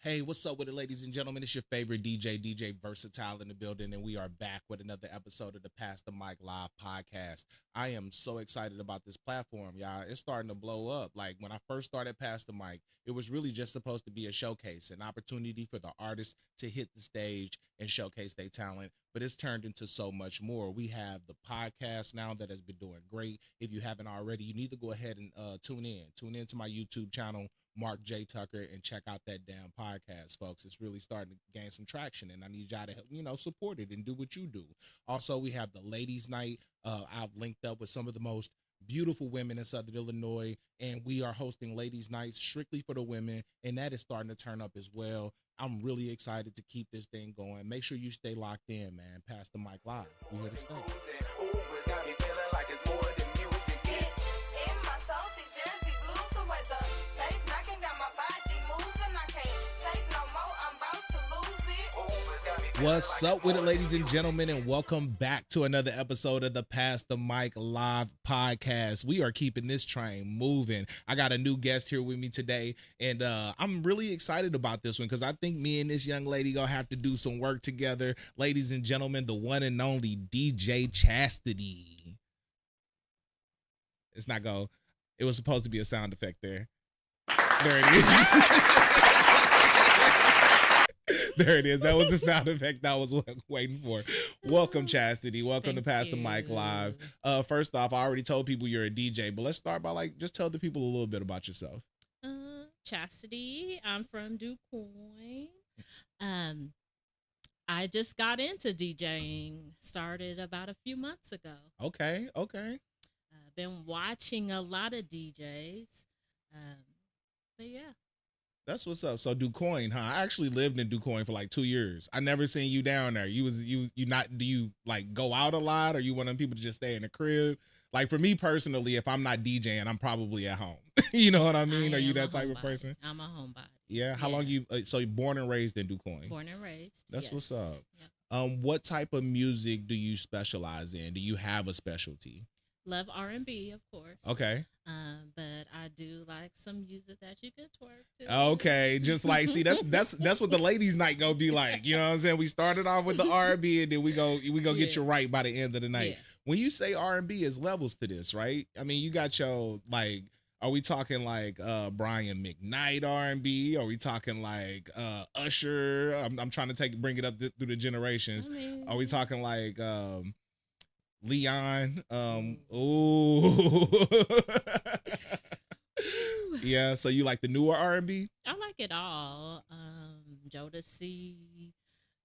Hey, what's up with it, ladies and gentlemen? It's your favorite DJ Versityle in the building, and we are back with another episode of the Pass the Mic Live podcast. I am so excited about this platform, y'all. It's starting to blow up. Like when I first started Pass the Mic, it was really just supposed to be a showcase, an opportunity for the artists to hit the stage and showcase their talent. But it's turned into so much more. We have the podcast now that has been doing great. If you haven't already, you need to go ahead and tune in. Tune in to my YouTube channel, Mark J. Tucker, and check out that damn podcast, folks. It's really starting to gain some traction, and I need y'all to help, support it and do what you do. Also, we have the Ladies Night. I've linked up with some of the most beautiful women in Southern Illinois, and we are hosting Ladies Nights strictly for the women, and that is starting to turn up as well. I'm really excited to keep this thing going. Make sure you stay locked in, man. Pass the mic live. We here to stay. What's up with it, ladies and gentlemen, and welcome back to another episode of the Pass the Mic Live podcast. We are keeping this train moving. I got a new guest here with me today, and I'm really excited about this one because I think me and this young lady gonna have to do some work together. Ladies and gentlemen, the one and only DJ Chastity. It's not go. It was supposed to be a sound effect there. There it is. There it is. That was the sound effect I was waiting for. Welcome, Chastity. Welcome to Pass the Mic Live. First off, I already told people you're a DJ, but let's start by just tell the people a little bit about yourself. Chasity. I'm from Quoin. I just got into DJing. Started about a few months ago. Okay. Been watching a lot of DJs. But yeah. That's what's up. So Quoin, huh? I actually lived in Quoin for like 2 years. I never seen you down there. You not, do you like go out a lot, or you one of them people to just stay in the crib? Like for me personally, if I'm not DJing, I'm probably at home. You know what I mean? Are you that type of person? I'm a homebody. Yeah. How long you, so you're born and raised in Quoin? Born and raised. That's yes. What's up. Yep. What type of music do you specialize in? Do you have a specialty? Love R&B, of course. Okay. But I do like some music that you can twerk to. Okay, just like, see, that's what the ladies' night gonna be like. You know what I'm saying? We started off with the R&B, and then we go get you right by the end of the night. Yeah. When you say R&B, is levels to this, right? I mean, you got your like. Are we talking like Brian McKnight R&B? Are we talking like Usher? I'm trying to bring it up through the generations. I mean, are we talking like Leon? Ooh. Yeah, so you like the newer R&B? I like it all. Jodeci,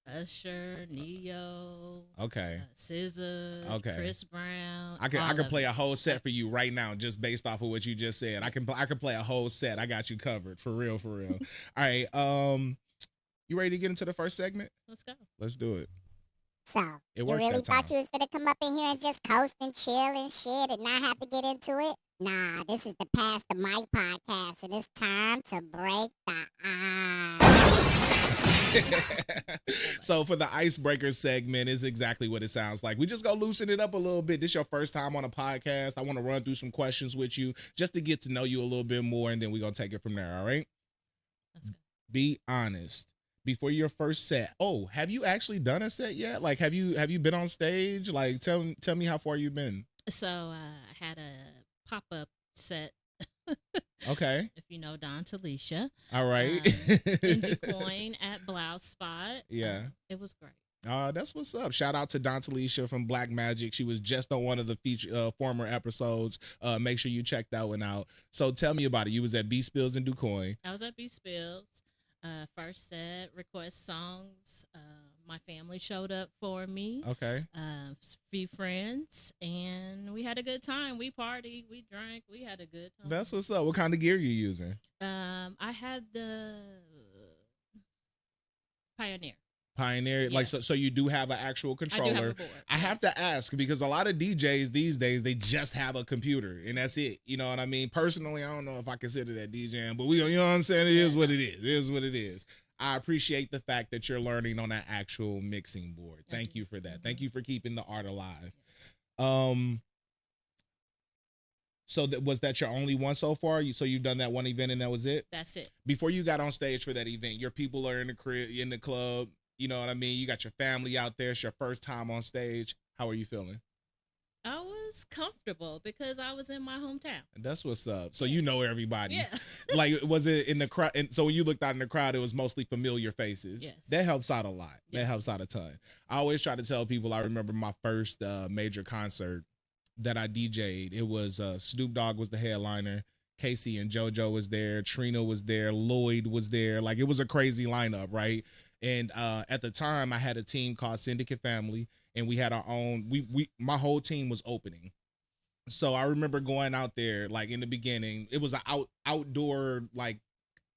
Usher, Neo. Okay. SZA. Okay. Chris Brown. I can play a whole set for you right now, just based off of what you just said. I can play a whole set. I got you covered for real. All right. You ready to get into the first segment? Let's go. Let's do it. So, you really thought you was going to come up in here and just coast and chill and shit and not have to get into it? Nah, this is the Pass the Mic podcast, and it's time to break the ice. So for the icebreaker segment, is exactly what it sounds like. We just go loosen it up a little bit. This is your first time on a podcast. I want to run through some questions with you just to get to know you a little bit more, and then we're going to take it from there, all right? Let's go. Be honest. Before your first set, have you actually done a set yet? Like, have you been on stage? Like, tell me how far you've been. So I had a pop-up set. Okay. If you know Don Talisha. All right. In Quoin at Blouse Spot. Yeah. It was great. That's what's up. Shout out to Don Talisha from Black Magic. She was just on one of the former episodes. Make sure you check that one out. So tell me about it. You was at B Spills in Quoin. I was at B Spills. First set, request songs. My family showed up for me. Okay. Few friends, and we had a good time. We partied, we drank, we had a good time. That's what's up. What kind of gear you using? I had the Pioneer. Yeah. Like so you do have an actual controller. I do have a board. I have to ask because a lot of DJs these days, they just have a computer and that's it. You know what I mean? Personally, I don't know if I consider that DJing, but you know what I'm saying? It is what it is. It is what it is. I appreciate the fact that you're learning on that actual mixing board. Thank you for that. Thank you for keeping the art alive. So was that your only one so far? So you've done that one event and that was it? That's it. Before you got on stage for that event, your people are in the crib, in the club. You know what I mean? You got your family out there. It's your first time on stage. How are you feeling? I was comfortable because I was in my hometown. That's what's up. So you know everybody. Yeah. Like, was it in the crowd? And so when you looked out in the crowd, it was mostly familiar faces. Yes. That helps out a lot. Yeah. That helps out a ton. I always try to tell people, I remember my first major concert that I DJ'd. It was Snoop Dogg was the headliner. Casey and JoJo was there. Trina was there. Lloyd was there. Like, it was a crazy lineup, right? And at the time, I had a team called Syndicate Family, and we had our own. My whole team was opening. So I remember going out there, like, in the beginning. It was an outdoor, like,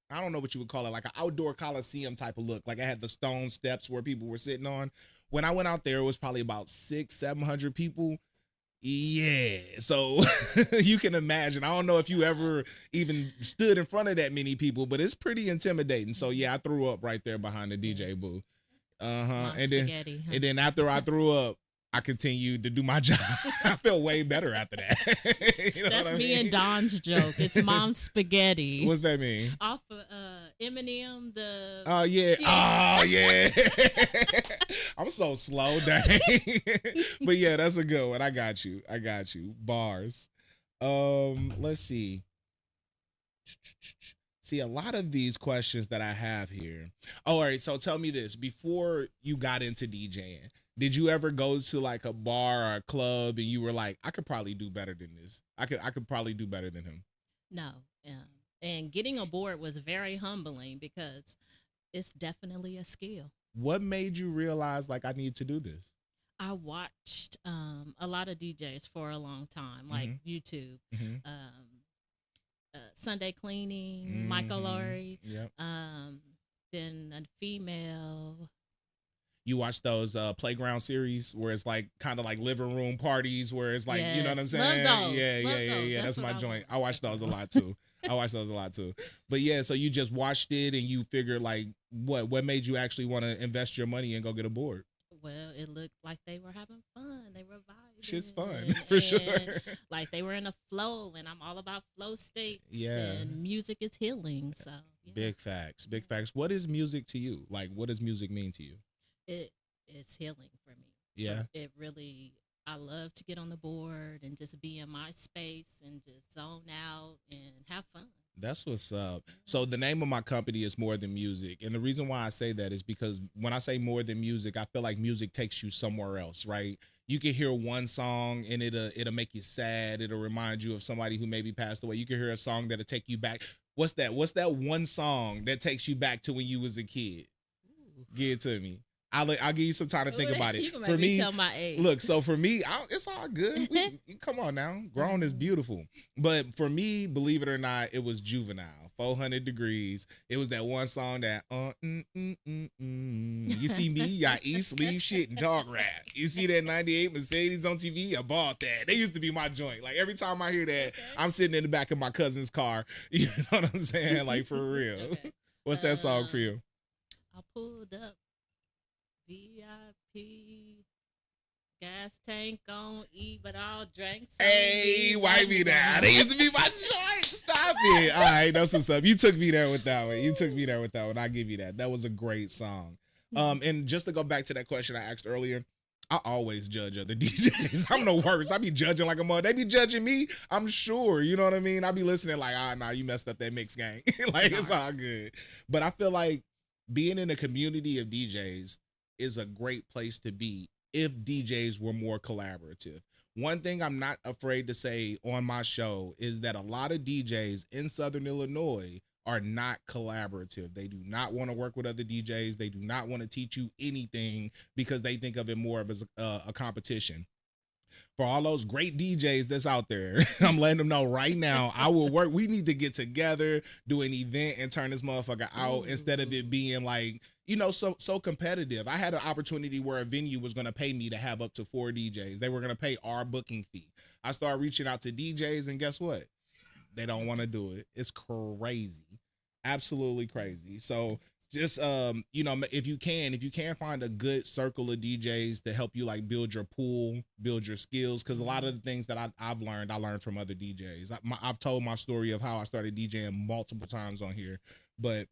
I don't know what you would call it, like an outdoor coliseum type of look. Like, I had the stone steps where people were sitting on. When I went out there, it was probably about 600-700 people. Yeah, so you can imagine. I don't know if you ever even stood in front of that many people, but it's pretty intimidating. So yeah, I threw up right there behind the DJ booth. And then after I threw up, I continued to do my job. I felt way better after that. You know That's what I me mean? and Don's joke. It's Mom Spaghetti. What's that mean? Off of Eminem, the... Oh, yeah. Oh, yeah. I'm so slow, dang. But yeah, that's a good one. I got you. Bars. Let's see. See, a lot of these questions that I have here. Oh, all right, so tell me this. Before you got into DJing, did you ever go to like a bar or a club and you were like, I could probably do better than this. I could probably do better than him? No. And getting aboard was very humbling because it's definitely a skill. What made you realize, like, I need to do this? I watched a lot of DJs for a long time, like YouTube, Sunday Cleaning, Michael Laurie, then a female. You watch those playground series where it's like kind of like living room parties where it's like, yes. You know what I'm saying? Love those. Yeah. That's my joint. I watch those a lot too. But yeah, so you just watched it and you figured like what made you actually want to invest your money and go get a board? Well, it looked like they were having fun. They were vibing. Shit's fun, for sure. Like they were in a flow, and I'm all about flow states. Yeah. And music is healing. So yeah. Big facts. What is music to you? Like, what does music mean to you? It's healing for me. Yeah. It really, I love to get on the board and just be in my space and just zone out and have fun. That's what's up. So the name of my company is More Than Music. And the reason why I say that is because when I say more than music, I feel like music takes you somewhere else, right? You can hear one song and it'll make you sad. It'll remind you of somebody who maybe passed away. You can hear a song that'll take you back. What's that one song that takes you back to when you was a kid? Ooh. Give it to me. I'll give you some time to think about it. You can for me, tell my age. Look, so for me, it's all good. Come on now, grown is beautiful. But for me, believe it or not, it was Juvenile. 400 Degrees. It was that one song that You see me, I eat, sleep, shit, and dog rap. You see that 98 Mercedes on TV? I bought that. They used to be my joint. Like every time I hear that, I'm sitting in the back of my cousin's car. You know what I'm saying? Like for real. Okay. What's that song for you? I pulled up. VIP, gas tank on E, but all drinks. Hey, wipe me down. They used to be my joint. Stop it. All right, that's what's up. You took me there with that one. I'll give you that. That was a great song. And just to go back to that question I asked earlier, I always judge other DJs. I'm the worst. I be judging like a mother. They be judging me, I'm sure. You know what I mean? I be listening like, nah, you messed up that mix gang. Like, it's all good. But I feel like being in a community of DJs is a great place to be if DJs were more collaborative. One thing I'm not afraid to say on my show is that a lot of DJs in Southern Illinois are not collaborative. They do not want to work with other DJs. They do not want to teach you anything because they think of it more of as a competition. For all those great DJs that's out there, I'm letting them know right now, I will work. We need to get together, do an event, and turn this motherfucker out instead of it being like, so competitive. I had an opportunity where a venue was going to pay me to have up to 4 DJs. They were going to pay our booking fee. I started reaching out to DJs, and guess what? They don't want to do it. It's crazy. Absolutely crazy. So just you know, if you can find a good circle of DJs to help you like build your pool, build your skills, because a lot of the things that I've learned, I learned from other DJs. I've told my story of how I started DJing multiple times on here, but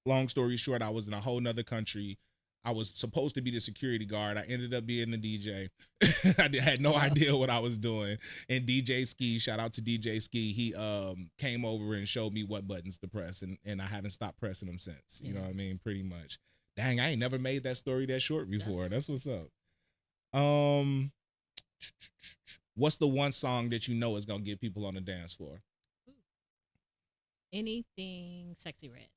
long story short, I was in a whole nother country. I was supposed to be the security guard. I ended up being the DJ. I had no idea what I was doing. And DJ Ski, shout out to DJ Ski, he came over and showed me what buttons to press, and I haven't stopped pressing them since. You know what I mean? Pretty much. Dang, I ain't never made that story that short before. That's what's up. What's the one song that you know is gonna get people on the dance floor? Anything Sexy Red.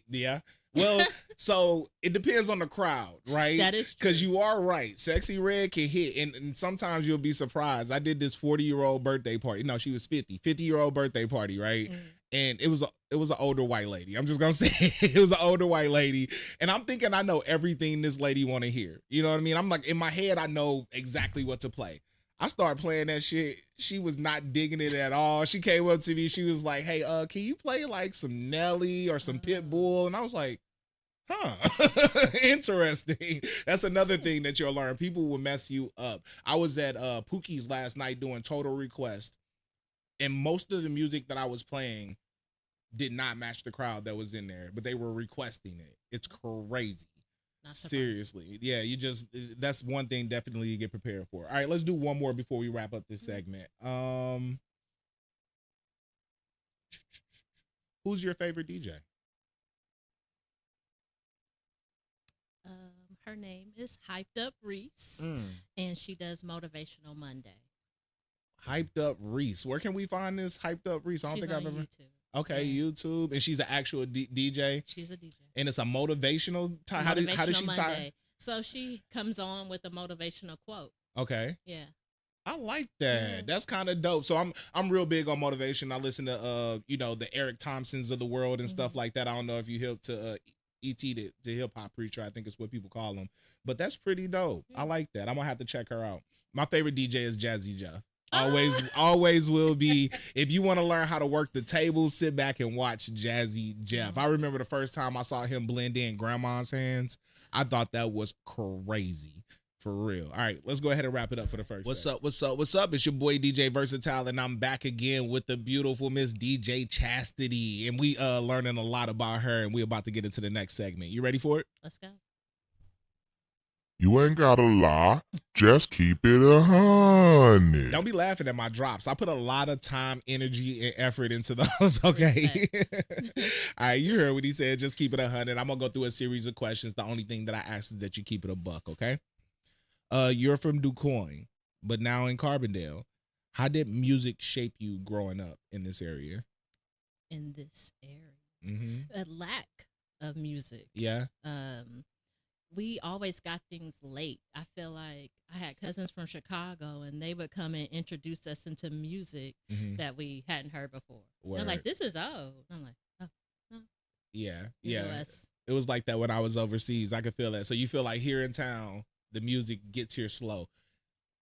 Yeah. Well, so it depends on the crowd, right? That is true. Because you are right. Sexy Red can hit. And sometimes you'll be surprised. I did this 40-year-old birthday party. No, she was 50-year-old birthday party, right? And it was an older white lady. I'm just gonna say it was an older white lady. And I'm thinking I know everything this lady wanna hear. You know what I mean? I'm like, in my head, I know exactly what to play. I started playing that shit. She was not digging it at all. She came up to me. She was like, hey, can you play like some Nelly or some Pitbull? And I was like, interesting. That's another thing that you'll learn. People will mess you up. I was at Pookie's last night doing Total Request, and most of the music that I was playing did not match the crowd that was in there, but they were requesting it. It's crazy. Seriously. Yeah, that's one thing definitely you get prepared for. All right, let's do one more before we wrap up this segment. Who's your favorite DJ? Her name is Hyped Up Reese, and she does Motivational Monday. Hyped Up Reese. Where can we find this Hyped Up Reese? I don't think I've ever. YouTube. Okay, yeah. YouTube, and she's an actual DJ. She's a DJ, and it's a motivational. How does she tie? So she comes on with a motivational quote. Okay. Yeah. I like that. Yeah. That's kind of dope. So I'm real big on motivation. I listen to the Eric Thompsons of the world and stuff like that. I don't know if you hip to E.T. the hip hop preacher. I think it's what people call him. But that's pretty dope. Yeah. I like that. I'm gonna have to check her out. My favorite DJ is Jazzy Jeff. Always will be. If you want to learn how to work the table, sit back and watch Jazzy Jeff. I remember the first time I saw him blend in Grandma's Hands. I thought that was crazy. For real. All right, let's go ahead and wrap it up for the first. What's up? It's your boy DJ Versityle, and I'm back again with the beautiful Miss DJ Chastity, and we learning a lot about her, and we about to get into the next segment. You ready for it? Let's go. You ain't gotta lie, just keep it 100. Don't be laughing at my drops. I put a lot of time, energy, and effort into those, okay? All right, you heard what he said, just keep it 100. I'm gonna go through a series of questions. The only thing that I ask is that you keep it a buck, okay? You're from Quoin, but now in Carbondale. How did music shape you growing up in this area? In this area? A lack of music. Yeah. We always got things late. I feel like I had cousins from Chicago, and they would come and introduce us into music that we hadn't heard before. They're like, this is old. I'm like, oh. Yeah. It was like that when I was overseas. I could feel that. So you feel like here in town, the music gets here slow.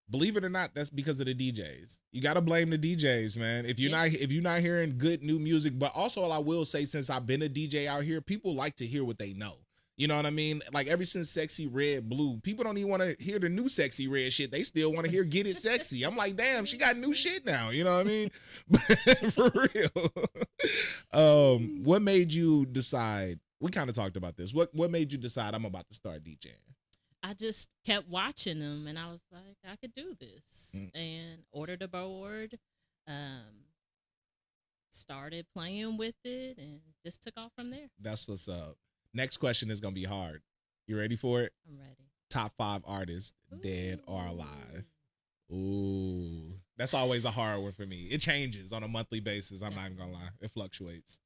Believe it or not, that's because of the DJs. You got to blame the DJs, man. If you're not hearing good new music, but also I will say, since I've been a DJ out here, people like to hear what they know. You know what I mean? Like ever since Sexy Red blew, people don't even want to hear the new Sexy Red shit. They still want to hear Get It Sexy. I'm like, damn, she got new shit now. You know what I mean? For real. What made you decide? We kind of talked about this. What made you decide I'm about to start DJing? I just kept watching them, and I was like, I could do this. And ordered a board, started playing with it, and just took off from there. That's what's up. Next question is going to be hard. You ready for it? I'm ready. Top 5 artists, dead or alive. Ooh. That's always a hard one for me. It changes on a monthly basis. I'm not even going to lie. It fluctuates.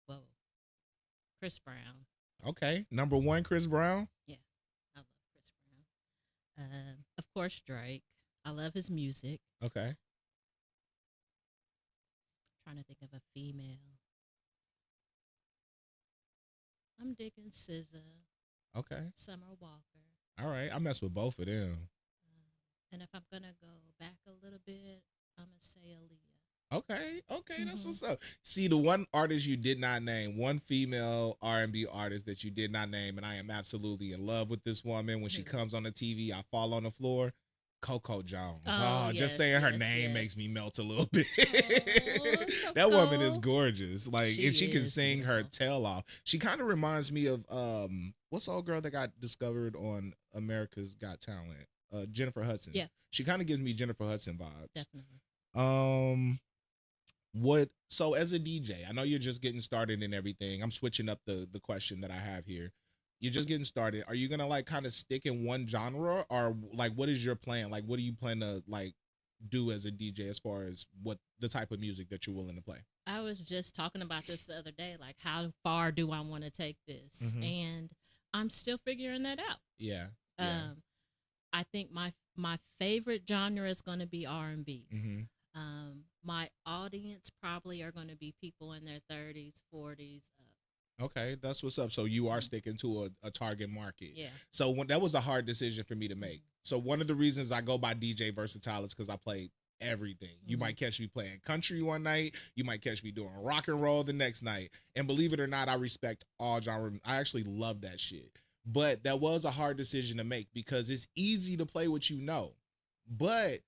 Whoa. Chris Brown. Okay. Number 1, Chris Brown? Yeah. I love Chris Brown. Of course, Drake. I love his music. Okay. Trying to think of a female. I'm digging SZA. Okay. Summer Walker. All right. I mess with both of them. And if I'm going to go back a little bit, I'm going to say Aaliyah. Okay, that's what's up. See, the one artist you did not name, one female R&B artist that you did not name, and I am absolutely in love with this woman. When she comes on the TV, I fall on the floor. Coco Jones. Oh, just saying her name makes me melt a little bit. That woman is gorgeous. Like, if she can sing her tail off, she kind of reminds me of what's the old girl that got discovered on America's Got Talent? Jennifer Hudson. Yeah, she kind of gives me Jennifer Hudson vibes. Definitely. So as a DJ, I know you're just getting started and everything. I'm switching up the question that I have here. You're just getting started. Are you gonna like kind of stick in one genre, or like what is your plan? Like, what do you plan to like do as a DJ as far as what the type of music that you're willing to play? I was just talking about this the other day. Like, how far do I want to take this? And I'm still figuring that out. Yeah. I think my favorite genre is going to be R&B. My audience probably are going to be people in their 30s, 40s. Okay, that's what's up. So you are sticking to a target market. Yeah. So that was a hard decision for me to make. So one of the reasons I go by DJ Versityle is because I play everything. You might catch me playing country one night. You might catch me doing rock and roll the next night. And believe it or not, I respect all genres. I actually love that shit. But that was a hard decision to make because it's easy to play what you know. But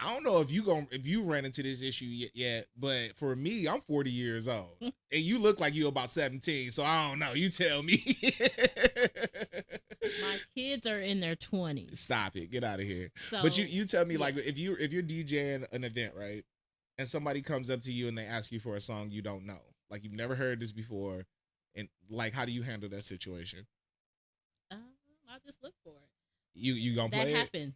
I don't know if you ran into this issue yet, but for me, I'm 40 years old, and you look like you're about 17. So I don't know. You tell me. My kids are in their 20s. Stop it. Get out of here. So, but you tell me, like, if you're DJing an event, right, and somebody comes up to you and they ask you for a song you don't know, like you've never heard this before, and like, how do you handle that situation? I'll just look for it. You gonna play it? That happened.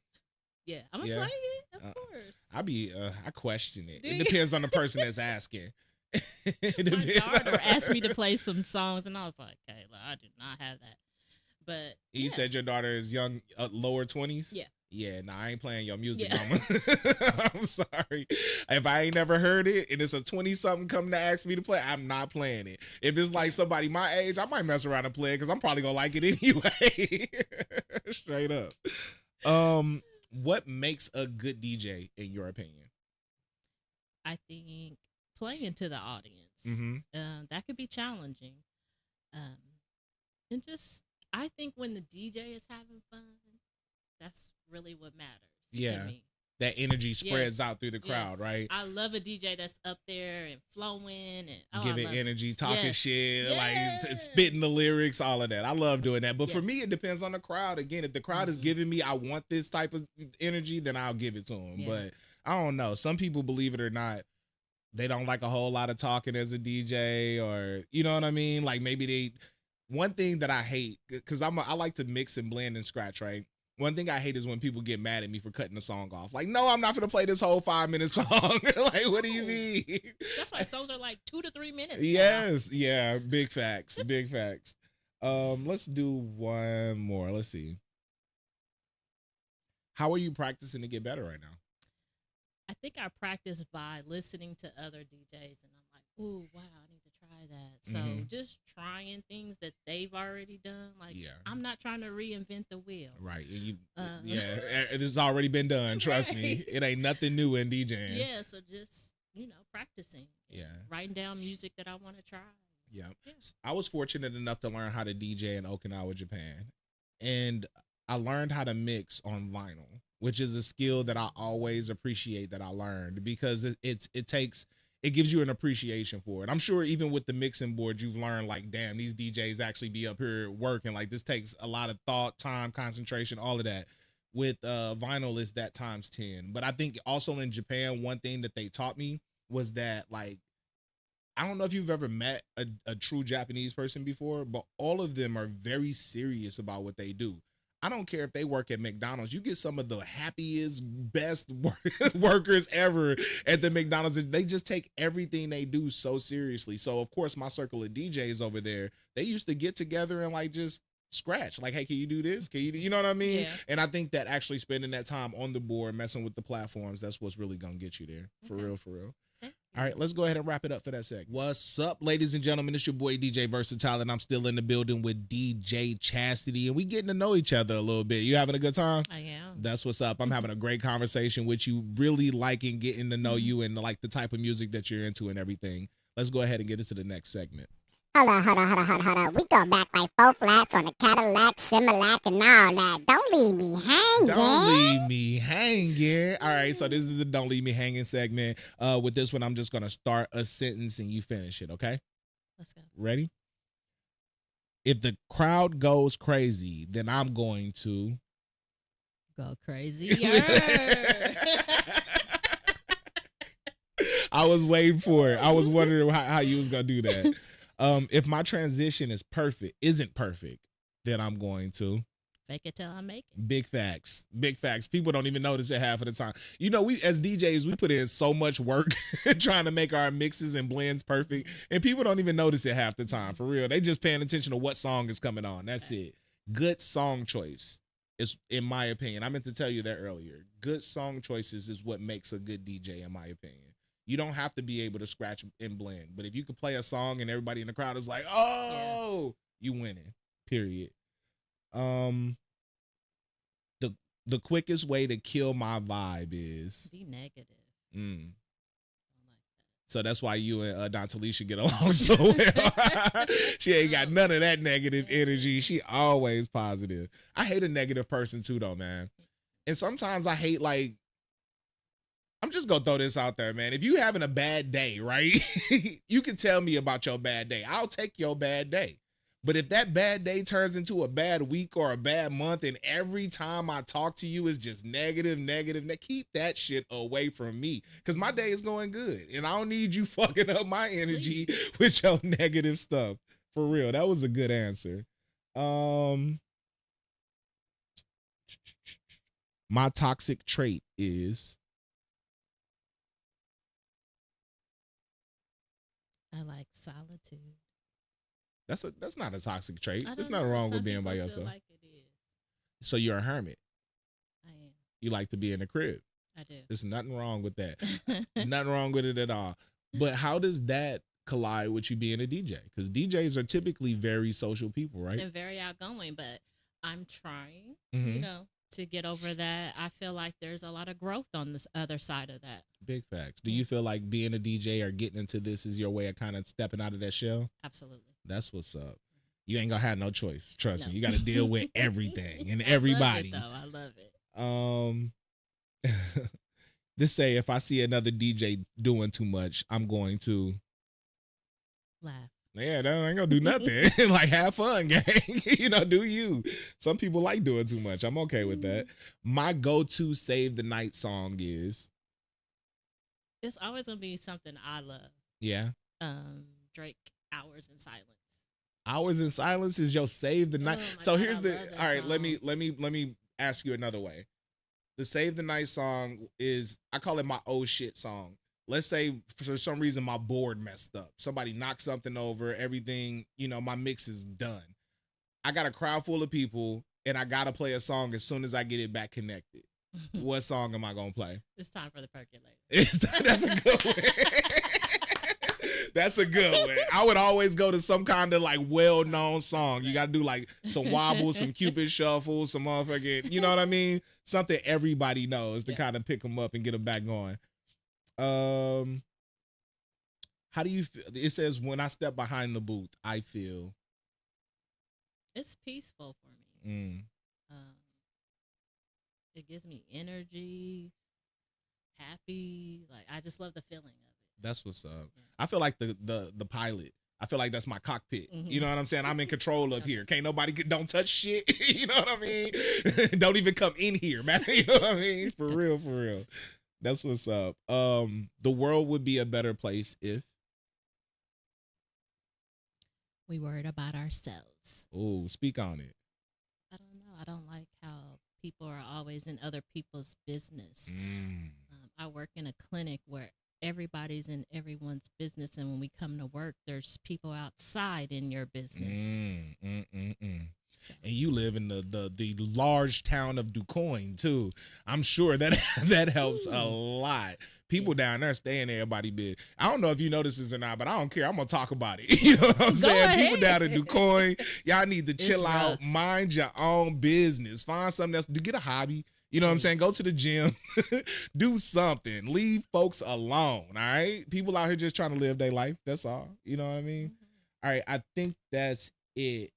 Yeah, I'm gonna play it, of course. I question it. It depends on the person that's asking. My daughter asked me to play some songs, and I was like, Kayla, I do not have that. But you said your daughter is young, lower 20s? Yeah. Yeah, no, I ain't playing your music, mama. I'm sorry. If I ain't never heard it and it's a 20-something coming to ask me to play, I'm not playing it. If it's like somebody my age, I might mess around and play it because I'm probably going to like it anyway. Straight up. What makes a good DJ, in your opinion? I think playing to the audience. That could be challenging. And just, I think when the DJ is having fun, that's really what matters to me. That energy spreads out through the crowd, right? I love a DJ that's up there and flowing and giving energy, talking shit, like spitting the lyrics, all of that. I love doing that. But for me, it depends on the crowd. Again, if the crowd is giving me, I want this type of energy, then I'll give it to them. But I don't know. Some people, believe it or not, they don't like a whole lot of talking as a DJ, or you know what I mean? Like maybe one thing that I hate, because I like to mix and blend and scratch, right? One thing I hate is when people get mad at me for cutting the song off. Like, no, I'm not going to play this whole 5-minute song. Like, what do you mean? That's why songs are like 2 to 3 minutes. Yes. Now. Yeah. Big facts. Big facts. Let's do one more. Let's see. How are you practicing to get better right now? I think I practice by listening to other DJs, and I'm like, ooh, wow, I need to try that. So just trying things that they've already done. Like, I'm not trying to reinvent the wheel. Right. It has already been done. Trust me. It ain't nothing new in DJing. Yeah. So just, practicing. Yeah. Writing down music that I want to try. Yeah. I was fortunate enough to learn how to DJ in Okinawa, Japan. And I learned how to mix on vinyl, which is a skill that I always appreciate that I learned, because it gives you an appreciation for it. I'm sure even with the mixing board, you've learned like, damn, these DJs actually be up here working. Like, this takes a lot of thought, time, concentration, all of that. With vinyl, is that times 10. But I think also in Japan, one thing that they taught me was that, like, I don't know if you've ever met a true Japanese person before, but all of them are very serious about what they do. I don't care if they work at McDonald's. You get some of the happiest, best workers ever at the McDonald's. They just take everything they do so seriously. So, of course, my circle of DJs over there, they used to get together and, like, just scratch. Like, hey, can you do this? Can you know what I mean? Yeah. And I think that actually spending that time on the board, messing with the platforms, that's what's really going to get you there. For real, for real. All right, let's go ahead and wrap it up for that sec. What's up, ladies and gentlemen? It's your boy DJ Versityle, and I'm still in the building with DJ Chastity, and we getting to know each other a little bit. You having a good time? I am. That's what's up. I'm having a great conversation with you, really liking getting to know you and like the type of music that you're into and everything. Let's go ahead and get into the next segment. Hold on. We go back like 4 flats on a Cadillac, Similac, and all that. Don't leave me hanging. Don't leave me hanging. All right, so this is the Don't Leave Me Hanging segment. With this one, I'm just going to start a sentence and you finish it, okay? Let's go. Ready? If the crowd goes crazy, then I'm going to... Go crazy. I was waiting for it. I was wondering how you was going to do that. If my transition isn't perfect, then I'm going to fake it till I make it. Big facts. People don't even notice it half of the time. You know, we as DJs, we put in so much work trying to make our mixes and blends perfect, and people don't even notice it half the time. For real, they just paying attention to what song is coming on. That's it. Good song choice is, in my opinion, I meant to tell you that earlier. Good song choices is what makes a good DJ, in my opinion. You don't have to be able to scratch and blend. But if you could play a song and everybody in the crowd is like, oh, yes, you winning, period. The quickest way to kill my vibe is... be negative. So that's why you and Don Talisha get along so well. She ain't got none of that negative energy. She always positive. I hate a negative person too, though, man. And sometimes I hate, like... I'm just going to throw this out there, man. If you having a bad day, right, you can tell me about your bad day. I'll take your bad day. But if that bad day turns into a bad week or a bad month and every time I talk to you is just negative, keep that shit away from me because my day is going good. And I don't need you fucking up my energy with your negative stuff. For real. That was a good answer. My toxic trait is... I like solitude. That's not a toxic trait. There's nothing wrong with being by yourself. Like it is. So you're a hermit. I am. You like to be in the crib. I do. There's nothing wrong with that. Nothing wrong with it at all. But how does that collide with you being a DJ? Because DJs are typically very social people, right? And very outgoing, but I'm trying, you know, to get over that. I feel like there's a lot of growth on this other side of that. Big facts. Do you feel like being a DJ or getting into this is your way of kind of stepping out of that shell? Absolutely. That's what's up. You ain't gonna have no choice. Trust me. You got to deal with everything and everybody. I love it. Just say if I see another DJ doing too much, I'm going to laugh. Yeah, that ain't gonna do nothing. Like, have fun, gang. You know, do you. Some people like doing too much. I'm okay with that. My go-to save the night song is... It's always gonna be something I love. Yeah. Drake, Hours in Silence. Hours in Silence is your save the night. So here's the... All right, song. let me ask you another way. The save the night song is... I call it my oh shit song. Let's say for some reason my board messed up. Somebody knocked something over, everything, you know, my mix is done. I got a crowd full of people and I got to play a song as soon as I get it back connected. What song am I going to play? It's time for the percolator. That's a good one. That's a good one. I would always go to some kind of like well-known song. You got to do like some wobbles, some Cupid shuffle, some motherfucking, you know what I mean? Something everybody knows to kind of pick them up and get them back going. How do you feel? It says when I step behind the booth, I feel it's peaceful for me. It gives me energy, happy. Like, I just love the feeling of it. That's what's up. Yeah. I feel like the pilot. I feel like that's my cockpit. You know what I'm saying? I'm in control up here. Can't nobody don't touch shit. You know what I mean? Don't even come in here, man. You know what I mean? For real. That's what's up. The world would be a better place if we worried about ourselves. Oh, speak on it. I don't know. I don't like how people are always in other people's business. I work in a clinic where everybody's in everyone's business, and when we come to work, there's people outside in your business. And you live in the large town of Quoin too. I'm sure that that helps a lot. People down there staying everybody big. I don't know if you notice this or not, but I don't care. I'm gonna talk about it. You know what I'm saying? People down in Quoin, y'all need to chill out, mind your own business, find something else to get a hobby. You know what I'm saying? Go to the gym, do something, leave folks alone. All right, people out here just trying to live their life. That's all. You know what I mean? All right, I think that's it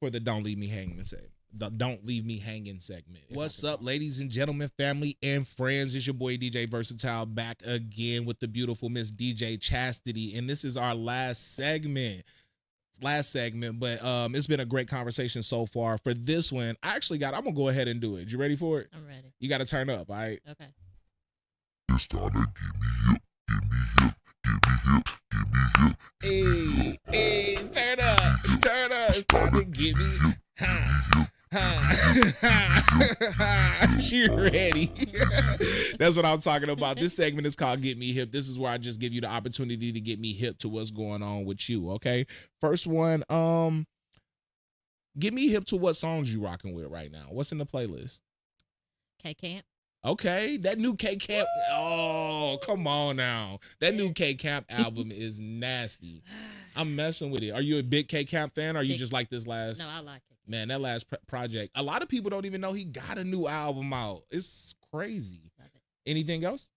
for the Don't Leave Me Hanging segment. The Don't Leave Me Hanging segment. What's up, ladies and gentlemen, family and friends? It's your boy DJ Versityle back again with the beautiful Miss DJ Chastity, and this is our last segment. But it's been a great conversation so far. For this one, I'm gonna go ahead and do it. You ready for it? I'm ready. You got to turn up, all right? Okay. It's time to give me hip. Hey, turn up. It's time to give me she ready. That's what I'm talking about. This segment is called Get Me Hip. This is where I just give you the opportunity to get me hip to what's going on with you, okay? First one, get me hip to what songs you rocking with right now. What's in the playlist? K-Camp. Okay, that new K-Camp. Oh, come on now. That new K-Camp album is nasty. I'm messing with it. Are you a big K-Camp fan, or you just like this last? No, I like it. Man, that last project. A lot of people don't even know he got a new album out. It's crazy. Love it. Anything else?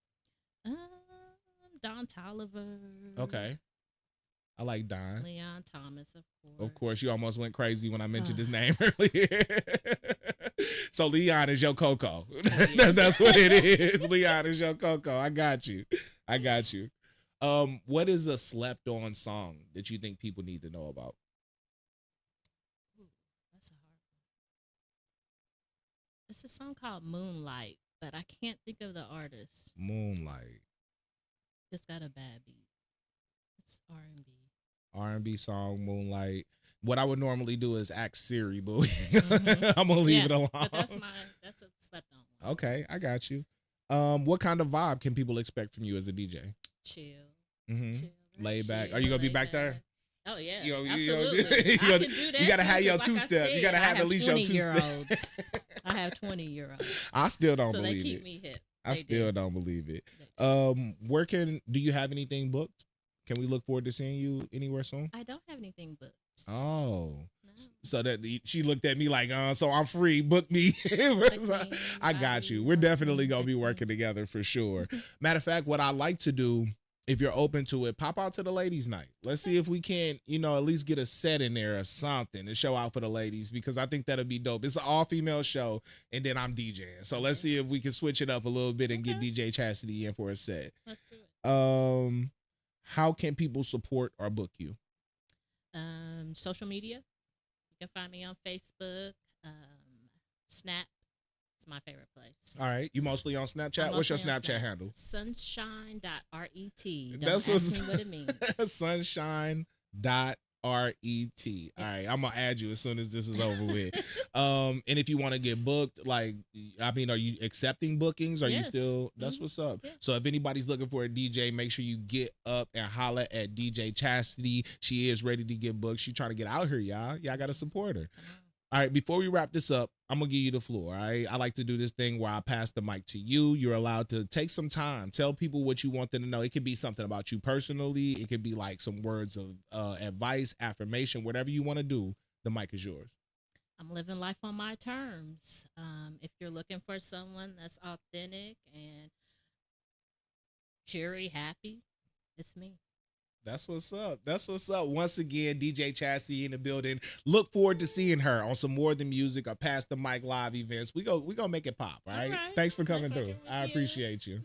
Don Toliver. Okay. I like Don. Leon Thomas, of course. Of course, you almost went crazy when I mentioned his name earlier. So Leon is your Coco. Yes. That's what it is. Leon is your Coco. I got you. What is a slept on song that you think people need to know about? Ooh, that's a hard one. It's a song called Moonlight, but I can't think of the artist. Moonlight. It's got a bad beat. It's R&B. R&B song, Moonlight. What I would normally do is ask Siri, but I'm gonna leave it alone. But that's a slept on one. Okay, I got you. What kind of vibe can people expect from you as a DJ? Chill. Chill, laid back. Are you gonna be back there? Oh yeah, absolutely. I can do that. You gotta have your like two-step. You gotta have at least your two-step. I have 20-year-olds. I still don't so believe it. they keep me hip. I still don't believe it. Do you have anything booked? Can we look forward to seeing you anywhere soon? I don't have anything booked. Oh. No. So that she looked at me like, so I'm free. Book me. I got you. We're definitely going to be working together for sure. Matter of fact, what I like to do, if you're open to it, pop out to the ladies' night. Let's see if we can, at least get a set in there or something to show out for the ladies, because I think that'll be dope. It's an all-female show, and then I'm DJing. So let's see if we can switch it up a little bit and get DJ Chastity in for a set. Let's do it. How can people support or book you? Social media. You can find me on Facebook, Snap. It's my favorite place. All right. You mostly on Snapchat? What's your Snapchat handle? Sunshine.ret. That's ask me what it means. Sunshine.ret. All right. I'm going to add you as soon as this is over with. And if you want to get booked, are you accepting bookings? Are you still? That's what's up. Yeah. So if anybody's looking for a DJ, make sure you get up and holler at DJ Chastity. She is ready to get booked. She's trying to get out here, y'all. Y'all got to support her. All right, before we wrap this up, I'm going to give you the floor, all right? I like to do this thing where I pass the mic to you. You're allowed to take some time. Tell people what you want them to know. It could be something about you personally. It could be like some words of advice, affirmation, whatever you want to do. The mic is yours. I'm living life on my terms. If you're looking for someone that's authentic and cheery, happy, it's me. That's what's up. Once again, DJ Chastity in the building. Look forward to seeing her on some More Than Music or Past the Mic live events. We gonna make it pop, all right? Thanks for coming through. I appreciate you.